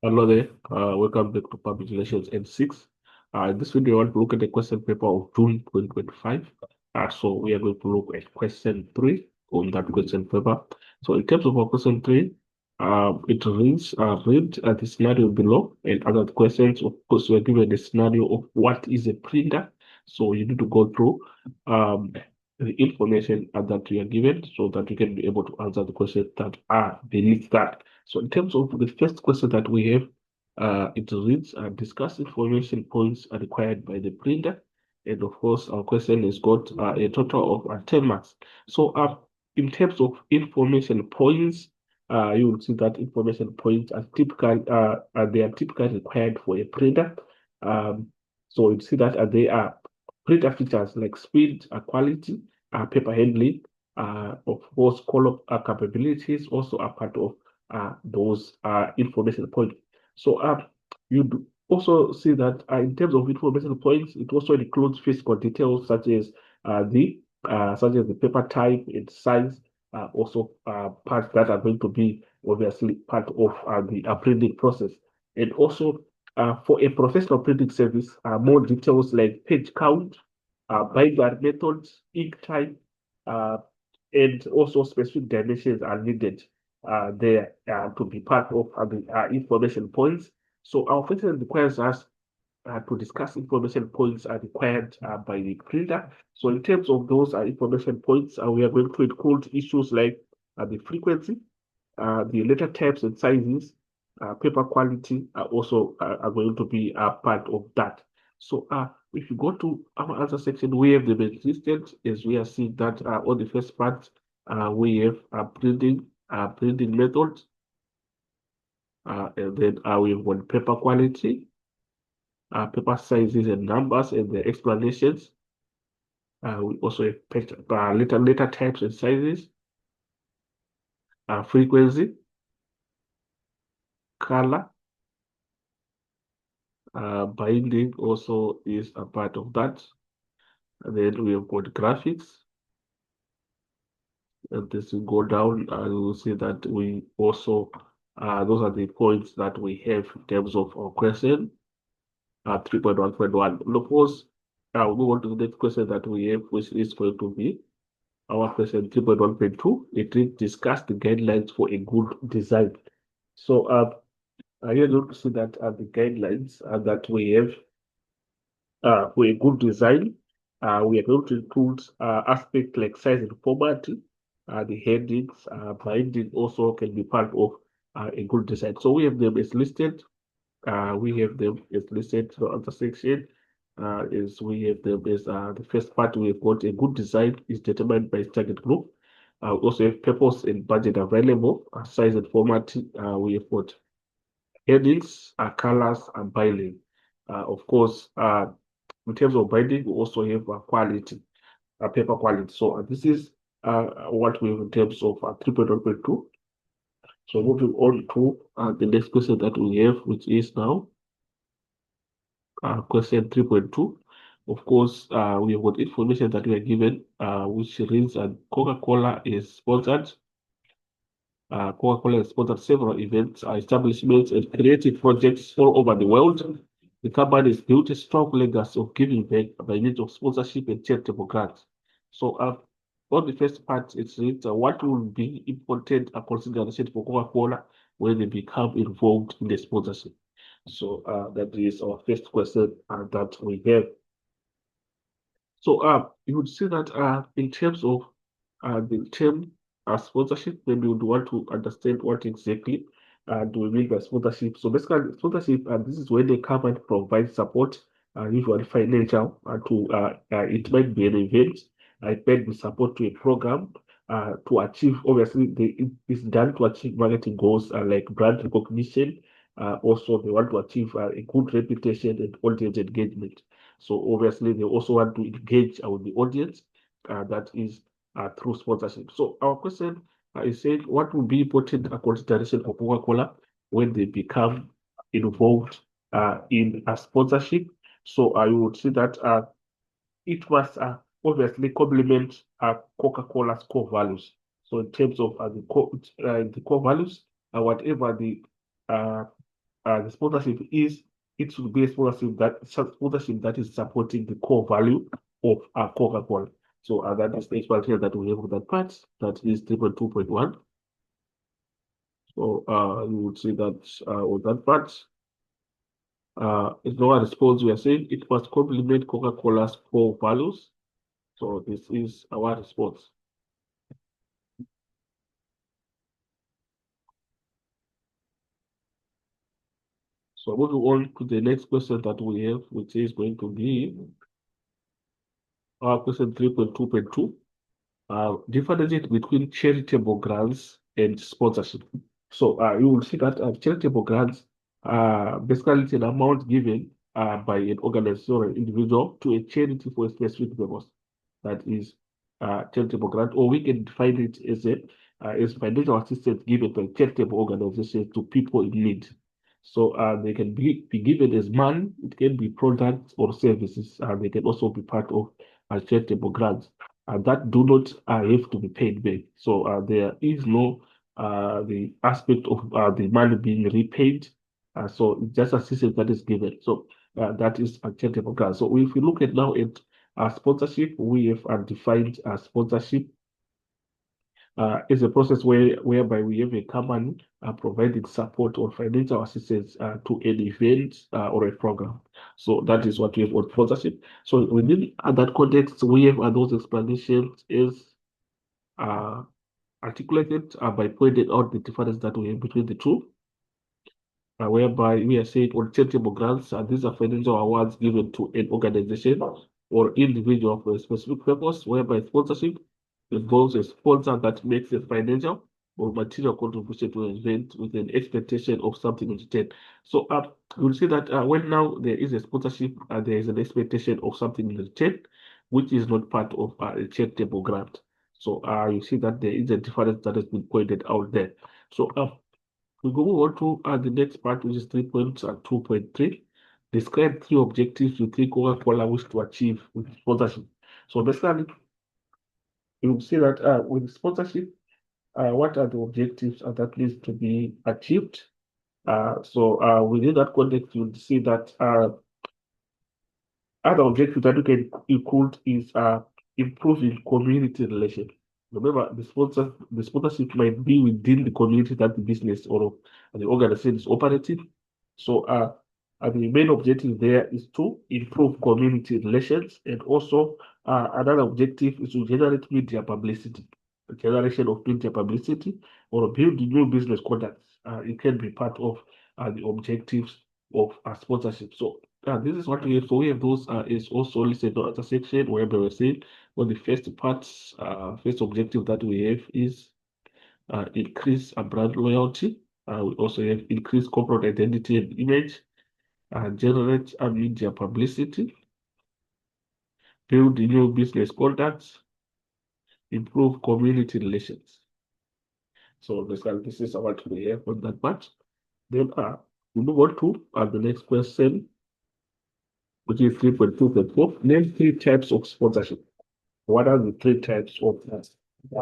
Hello there. Welcome back to Public Relations N6. In this video, I want to look at the question paper of June 2025. So we are going to look at question 3 on that question paper. So in terms of our question 3, it reads, read the scenario below and other questions. Of course, we are given the scenario of what is a printer. So you need to go through um, the information that you are given so that you can be able to answer the questions that are beneath that. So in terms of the first question that we have, it reads, discuss information points are required by the printer. And of course, our question has got a total of 10 marks. So in terms of information points, you will see that information points are they are typically required for a printer. Um, so you see that they are printer features like speed, quality, paper handling, of course, color capabilities also are part of those information points. So you do also see that in terms of information points, it also includes physical details such as the paper type and size, also parts that are going to be obviously part of the printing process. And also for a professional printing service, more details like page count, binder methods, ink type, uh, and also specific dimensions are needed there to be part of the information points. So our question requires us to discuss information points are required by the printer. So in terms of those information points, we are going to include issues like the frequency, the letter types and sizes, paper quality are going to be part of that. So if you go to our answer section, we have the listed as we are seeing that on the first part, we have printing methods, and then we have one paper quality, paper sizes and numbers and the explanations. We also have letter types and sizes, frequency, color, binding also is a part of that. And then we have got graphics. And this will go down, and we will see that we also, those are the points that we have in terms of our question, 3.1.1. Of course, we'll move on to the next question that we have, which is going to be our question 3.1.2. It will discuss the guidelines for a good design. So you're going to see that the guidelines that we have for a good design, we are going to include aspects like size and format, the headings, binding also can be part of a good design. So we have them as listed. We have them as listed. So other section is we have them as the first part. We've got a good design is determined by target group. Also have purpose and budget available, size and format. We have got headings, colors, and binding. Of course, in terms of binding, we also have quality, paper quality. So this is what we have in terms of 3.1.2. So moving on to the next question that we have, which is now question 3.2. Of course, we have got information that we are given, which reads that Coca-Cola is sponsored. Coca-Cola has sponsored several events, establishments, and creative projects all over the world. The company has built a strong legacy of giving back by means of sponsorship and charitable grants. So, on the first part, it reads what will be important consideration for Coca-Cola when they become involved in the sponsorship. So, that is our first question that we have. So you would see that in terms of the term sponsorship, maybe you would want to understand what exactly do we mean by sponsorship. So basically, sponsorship, this is when the company provides support, usually financial, it might be an event, it might be support to a program to achieve, obviously, it's done to achieve marketing goals like brand recognition. Also, they want to achieve a good reputation and audience engagement. So obviously, they also want to engage with the audience. That is through sponsorship. So our question is saying, what will be important consideration for Coca-Cola when they become involved in a sponsorship? So I would say that it must obviously complement Coca-Cola's core values. So in terms of the core values, whatever the uh, the sponsorship is, it should be a sponsorship that is supporting the core value of Coca-Cola. So that is the explanation that we have for that part. That is 3.2.1. So you would see that on that part, in our response, we are saying it must complement Coca-Cola's core values. So this is our response. So moving on to the next question that we have, which is going to be our question 3.2.2. Differentiate between charitable grants and sponsorship. So you will see that charitable grants are basically it's an amount given by an organization or an individual to a charity for a specific purpose. That is charitable grant, or we can define it as financial assistance given by charitable organizations to people in need. So they can be given as money, it can be products or services, they can also be part of charitable grants that do not have to be paid back. So there is no the aspect of the money being repaid. So it's just assistance that is given. So that is a charitable grant. So if we look at now at sponsorship, we have defined sponsorship is a process whereby we have a company providing support or financial assistance to an event or a program. So that is what we have on sponsorship. So within that context, we have those explanations is uh, articulated by pointing out the difference that we have between the two, whereby we are saying on charitable grants, these are financial awards given to an organization or individual for a specific purpose, whereby sponsorship involves a sponsor that makes a financial or material contribution to an event with an expectation of something in return. So you'll see that when now there is a sponsorship, there is an expectation of something in return, which is not part of a charitable grant. So you see that there is a difference that has been pointed out there. So we go on to the next part, which is 3.2.3. Describe three objectives you think Coca-Cola wish to achieve with sponsorship. So basically, you will see that with sponsorship, what are the objectives that needs to be achieved? So within that context, you'll see that other objective that you can include is improving community relations. Remember, the sponsorship might be within the community that the business or the organization is operating. So the main objective there is to improve community relations, and also another objective is to generate media publicity. The generation of media publicity or build new business contacts. It can be part of the objectives of sponsorship. So this is what we have. So we have those is also listed on the section where we say, well, the first part, first objective that we have is increase brand loyalty. We also have increase corporate identity and image, generate media publicity, build new business contacts, improve community relations. So this is what we have on that part. Then we move on to the next question, which is 3.2.4. Name three types of sponsorship. What are the three types of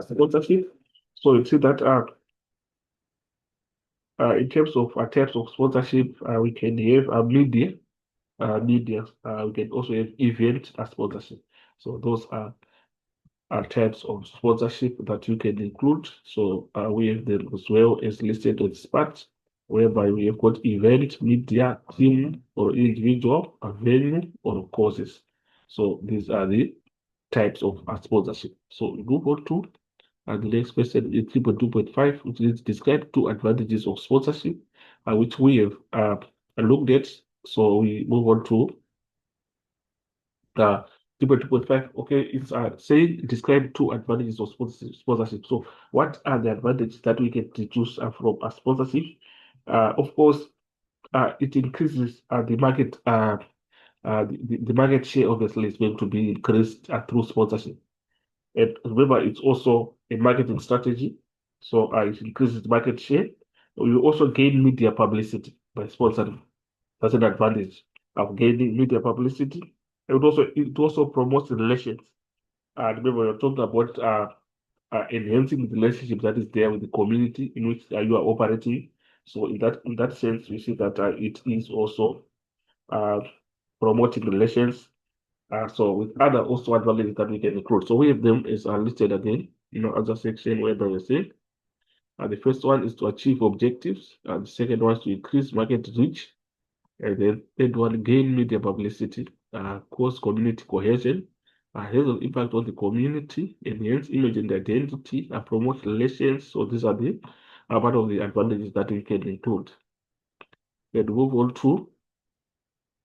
sponsorship? So you see that in terms of types of sponsorship, we can have media. We can also have event sponsorship. So those are types of sponsorship that you can include. So we have them as well as listed on this part, whereby we have got event, media, team, or individual, a venue, or causes. So these are the types of sponsorship. So we move on to the next question is 3.2.5, which is describe two advantages of sponsorship, which we have looked at. So we move on to 3.2.5. Okay, it's saying describe two advantages of sponsorship. So what are the advantages that we can deduce from a sponsorship? Of course, it increases the market. The market share obviously is going to be increased through sponsorship. And remember, it's also a marketing strategy. So it increases market share. You also gain media publicity by sponsoring. That's an advantage of gaining media publicity. It also promotes relations. Remember, you're talking about enhancing the relationship that is there with the community in which you are operating. So in that sense, you see that it is also promoting relations. So with other also advantages that we can include. So we have them as listed again, as a section where they were saying. The first one is to achieve objectives. The second one is to increase market reach. And then third one, gain media publicity, cause community cohesion, has an impact on the community, enhance image and identity, promote relations. So these are the part of the advantages that we can include. And move on to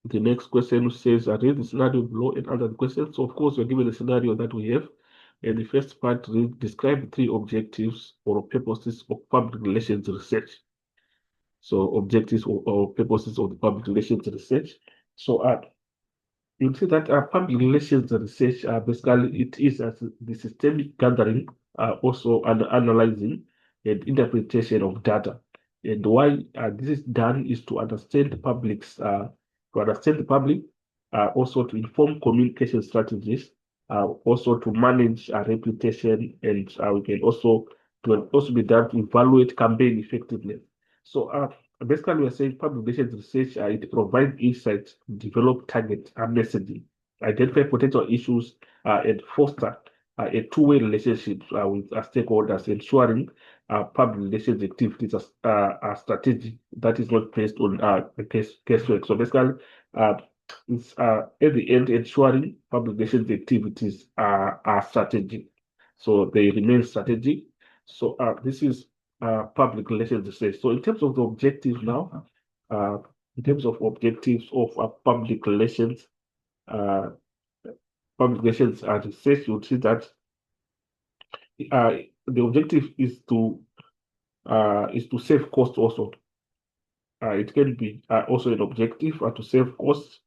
the next question, which says, read the scenario below and answer the question. So of course, we're given the scenario that we have. And the first part, describe three objectives or purposes of public relations research. So objectives or purposes of the public relations research. So you'll see that public relations research, basically, it is the systemic gathering, also analyzing and interpretation of data. And why this is done is to understand the public, also to inform communication strategies, also to manage reputation, and we can also be done to evaluate campaign effectiveness. So basically, we're saying public relations research, it provides insights, develop target messaging, identify potential issues, and foster a two-way relationship with stakeholders, ensuring public relations activities are strategic, that is not based on guesswork. So basically, it's at the end ensuring public relations activities are strategic. So they remain strategic. So this is public relations research. So in terms of the objectives now, in terms of objectives of public relations, uh, research, you'll see that uh, the objective is to save cost also. It can be also an objective to save costs,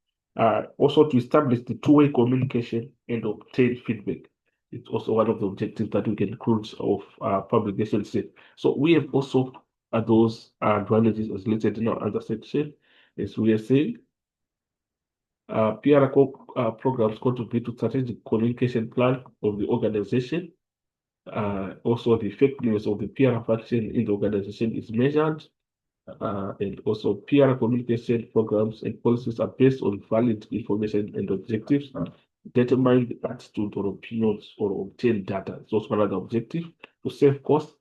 also to establish the two-way communication and obtain feedback. It's also one of the objectives that we can include of publication set. So we have also those advantages as listed in our other section. As we are saying, PR programs contribute to strategic communication plan of the organization. Also, the effectiveness of the PR function in the organization is measured. And also PR communication programs and policies are based on valid information and objectives, determine the attitude or opinions or obtain data. It's also another objective to save costs,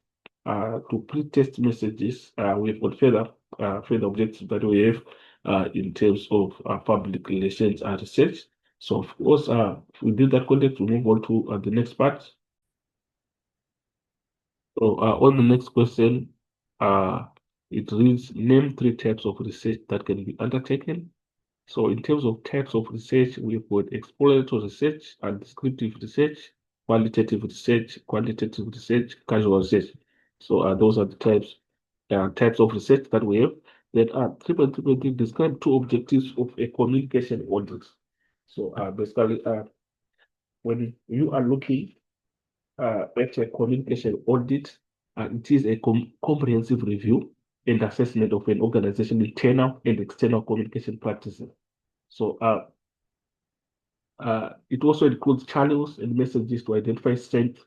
to pre-test messages. We've got further objectives that we have in terms of public relations and research. So of course, within that context, we move on to the next part. So on the next question, it reads, name three types of research that can be undertaken. So in terms of types of research, we've got exploratory research and descriptive research, qualitative research, quantitative research, casual research. So those are the types of research that we have. Then 3.3 describe two objectives of a communication audit. So basically, when you are looking at a communication audit, it is a comprehensive review and assessment of an organization's internal and external communication practices. So it also includes channels and messages to identify strengths,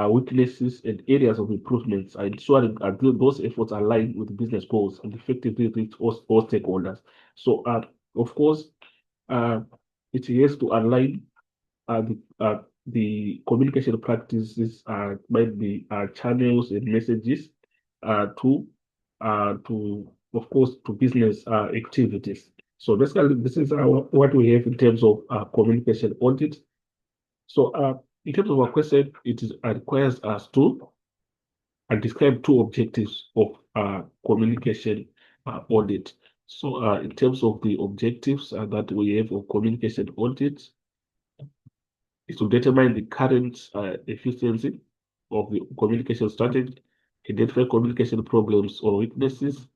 weaknesses, and areas of improvements, ensuring those efforts align with business goals and effectively reach all stakeholders. So, of course, it has to align the communication practices might be channels and messages to of course to business activities. So basically, this is what we have in terms of communication audit. So in terms of our question, it requires us to describe two objectives of communication audit. So in terms of the objectives that we have of communication audit, is to determine the current efficiency of the communication strategy, identify communication problems or weaknesses,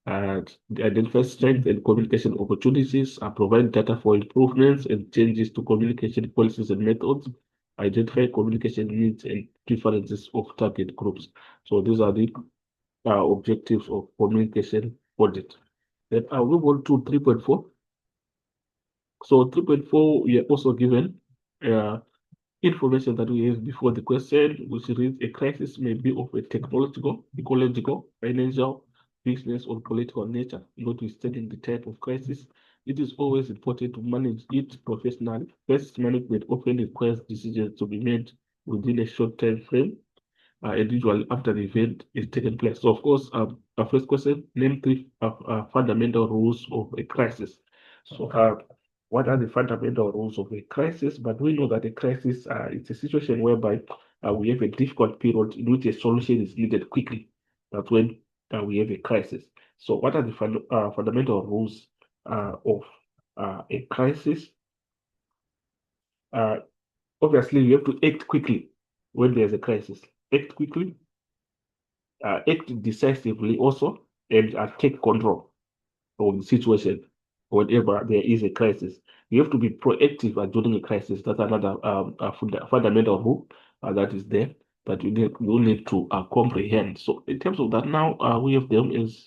and identify strengths and communication opportunities, provide data for improvements and changes to communication policies and methods, identify communication needs and preferences of target groups. So these are the objectives of communication audit. Then I'll move on to 3.4. So 3.4, we are also given information that we have before the question, which reads, a crisis may be of a technological, ecological, financial, business, or political nature, notwithstanding the type of crisis. It is always important to manage it professionally. Crisis management often requires decisions to be made within a short time frame, and usually after the event is taken place. So, of course, our first question: name three fundamental rules of a crisis. So, what are the fundamental rules of a crisis? But we know that a crisis is a situation whereby we have a difficult period in which a solution is needed quickly. That's when we have a crisis. So, what are the fundamental rules of a crisis? Uh, Obviously, you have to act quickly when there's a crisis. Act quickly, act decisively also, and take control of the situation whenever there is a crisis. You have to be proactive during a crisis. That's another fundamental rule that is there that you need to comprehend. So in terms of that, now we have them as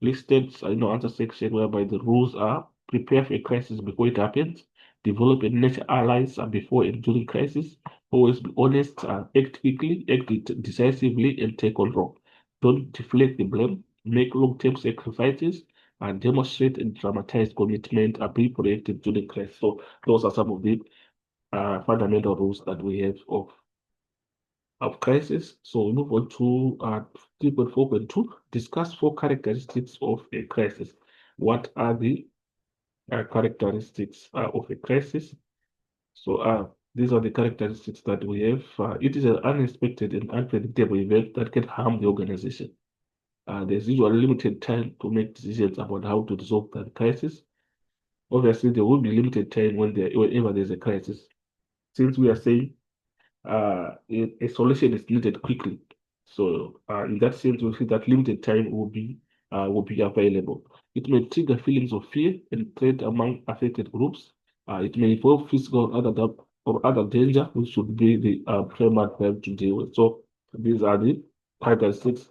listed, answer section whereby the rules are: prepare for a crisis before it happens, develop a nature allies before and during crisis, always be honest, act quickly, act decisively, and take control. Don't deflect the blame, make long-term sacrifices, and demonstrate and dramatize commitment and be proactive during crisis. So those are some of the fundamental rules that we have of crisis. So we move on to 3.4.2, discuss 4 characteristics of a crisis. What are the characteristics of a crisis? So these are the characteristics that we have. It is an unexpected and unpredictable event that can harm the organization. There's usually limited time to make decisions about how to resolve that crisis. Obviously, there will be limited time whenever there's a crisis. Since we are saying a solution is needed quickly, so in that sense, we see that limited time will be available. It may trigger feelings of fear and threat among affected groups. It may involve physical or other danger, which should be the primary verb to deal with. So these are the characteristics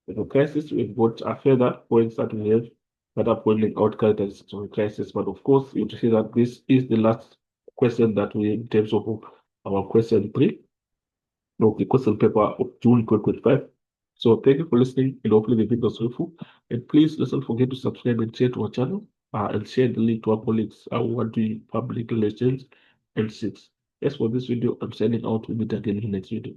of a crisis. We've got further points that we have that are pointing out characteristics of a crisis. But of course, you see that this is the last question that we in terms of our question 3 of the question paper of June 2025. So thank you for listening, and hopefully the video was helpful. And please don't forget to subscribe and share to our channel and share the link to our colleagues who are doing public relations and six. As for this video, I'm signing out. We'll meet again in the next video.